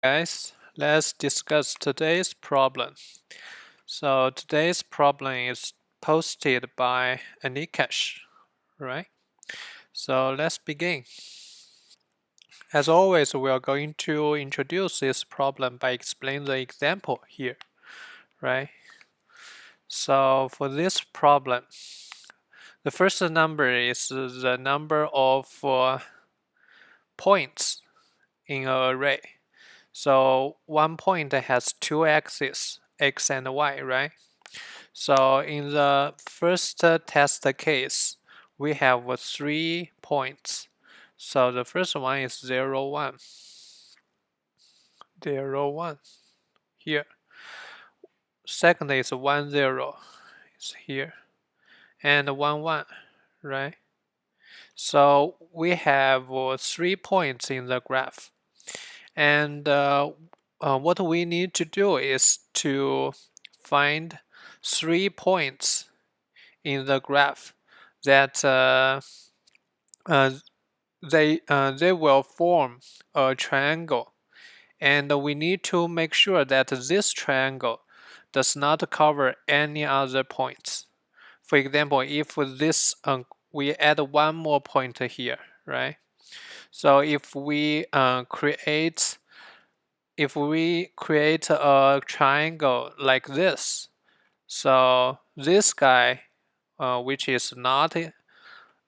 Guys, let's discuss today's problem. So today's problem is posted by Anikesh, right? So let's begin. As always, we are going to introduce this problem by explaining the example here, right? So for this problem, the first number is the number of points in an array. So one point has two axes, x and y, right? So in the first test case, we have 3 points. So the first one is 0, 1, 0, 1 here. Second is 1, 0 is here, and 1, 1, right? So we have 3 points in the graph. And what we need to do is to find 3 points in the graph that uh, they will form a triangle, and we need to make sure that this triangle does not cover any other points. For example, if this we add one more point here, right? So if we create a triangle like this, so this guy, which is not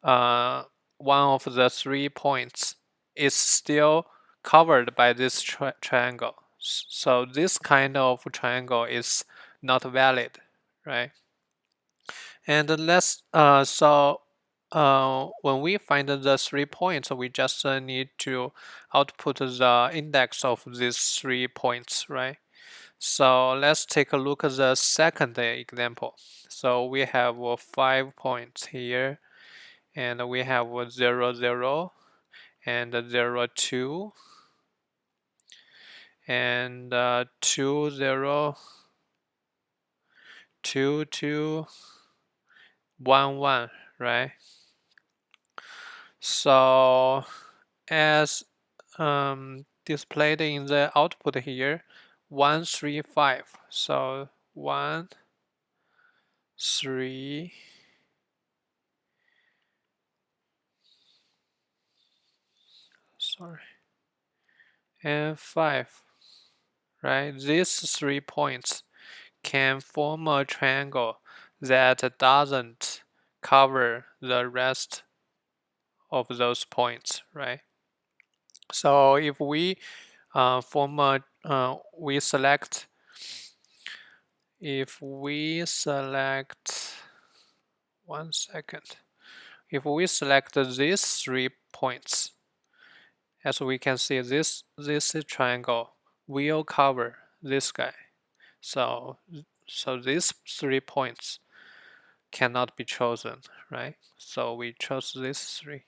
one of the 3 points, is still covered by this triangle. So this kind of triangle is not valid, right? And let's when we find the 3 points, we just need to output the index of these 3 points, right? So let's take a look at the second example. So we have 5 points here, and we have 0, 0, and 0, 2, and 2, 0, 2, 2, 1, 1, right? So as displayed in the output here, 1, 3, 5. So 1, 3, sorry, and 5, right? These 3 points can form a triangle that doesn't cover the rest of those points, right? So if we we select, if we select, one second, if we select these 3 points, as we can see, this triangle will cover this guy. So these 3 points cannot be chosen, right? So we chose these 3.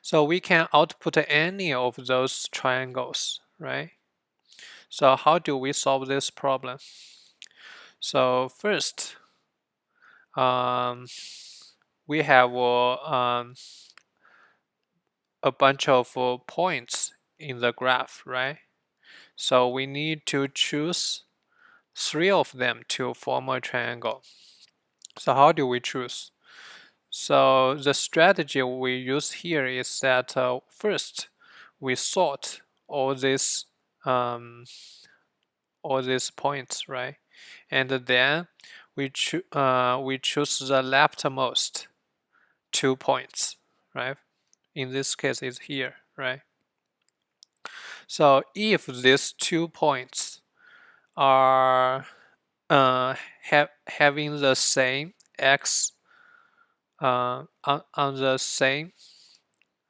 So we can output any of those triangles, right? So how do we solve this problem? So first, um, we have a bunch of points in the graph, right? So we need to choose 3 of them to form a triangle. So how do we choose? So the strategy we use here is that first we sort all these um, points, right? And then we choose the leftmost 2 points, right? In this case, it's here, right? So if these 2 points are having the same x on the same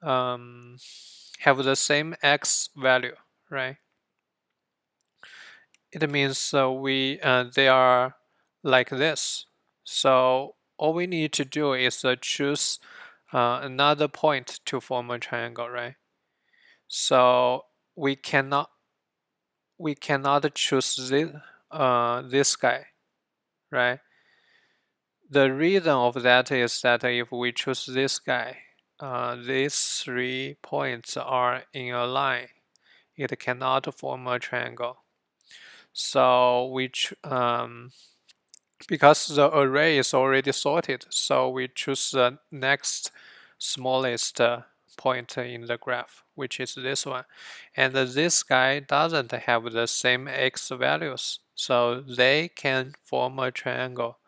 have the same x value, right? It means they are like this. So all we need to do is choose another point to form a triangle, right? So we cannot choose this guy, right? The reason of that is that if we choose this guy, these 3 points are in a line it cannot form a triangle. So because the array is already sorted, so we choose the next smallest point in the graph, which is this one. And this guy doesn't have the same x values, so they can form a triangle,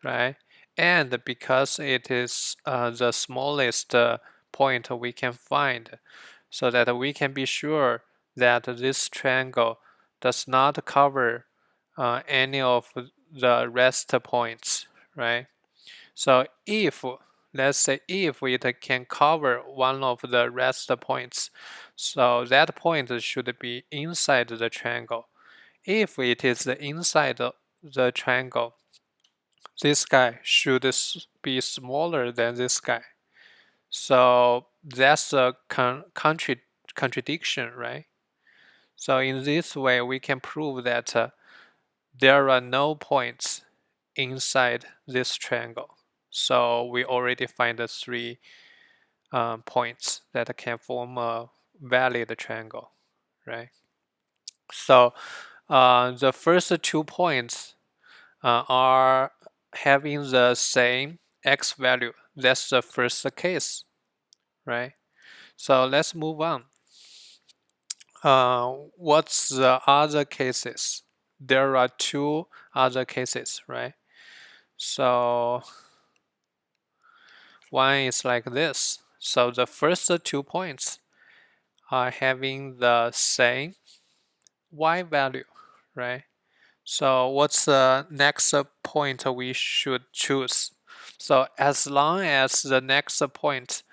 right? And because it is the smallest point we can find, so that we can be sure that this triangle does not cover any of the rest points, right? So if, let's say if it can cover one of the rest points, so that point should be inside the triangle. If it is inside the triangle, this guy should be smaller than this guy. So that's a contradiction, right? So in this way, we can prove that there are no points inside this triangle. So we already find the three points that can form a valid triangle, right? So the first 2 points are having the same x value. That's the first case, right? So let's move on. What's the other cases? There are 2 other cases, right? So one is like this. So the first 2 points are having the same y value, right? So what's the next point we should choose? So as long as the next point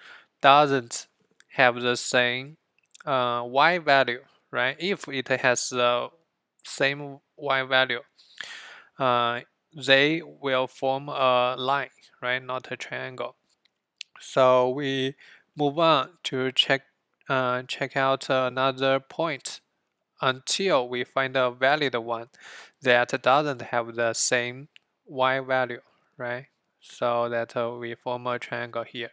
doesn't have the same y value, right? If it has the same y value, uh, they will form a line, right? Not a triangle. So we move on to check out another point until we find a valid one that doesn't have the same y value, right? So that we form a triangle here.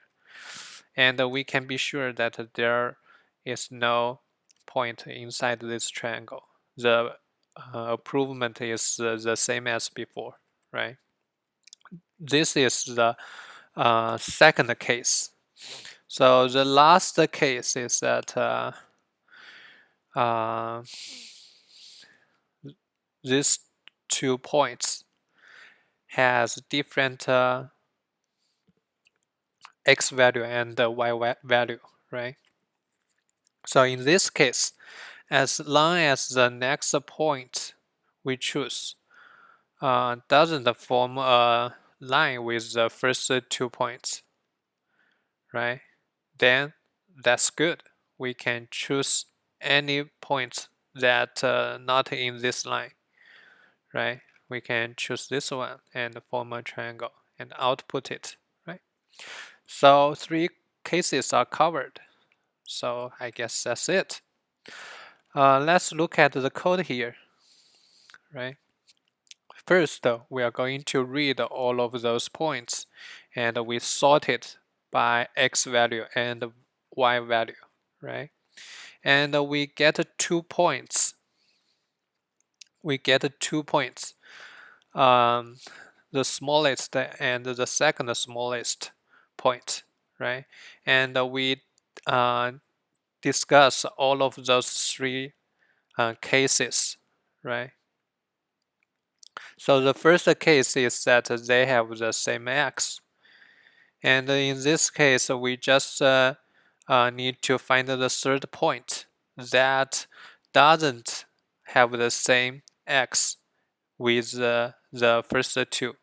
And we can be sure that there is no point inside this triangle. The improvement is the same as before, right? This is the second case. So the last case is that uh, these 2 points has different x value and y value, right? So in this case, as long as the next point we choose doesn't form a line with the first 2 points, right? Then that's good. We can choose any point that not in this line, right? We can choose this one and form a triangle and output it, right? So 3 cases are covered. So I guess that's it. Let's look at the code here, right? First, we are going to read all of those points and we sort it by x value and y value, right? And we get 2 points. We get 2 points. The smallest and the second smallest point, right? And we discuss all of those 3 cases, right? So the first case is that they have the same x. And in this case, we just need to find the third point that doesn't have the same x with the first 2,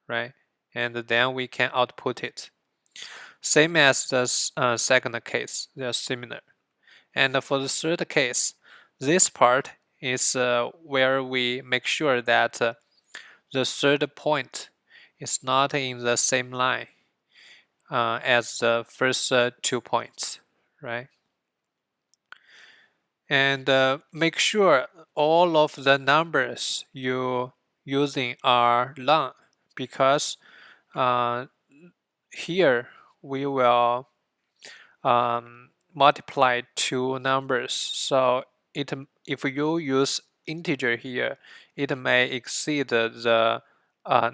right? And then we can output it. Same as the second case, they're similar. And for the third case, this part is where we make sure that the third point is not in the same line as the first 2 points, right? And make sure all of the numbers you using are long, because here we will multiply 2 numbers. So if you use integer here, it may exceed the uh,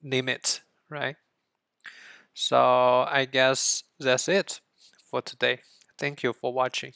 limit, right? So I guess that's it for today. Thank you for watching.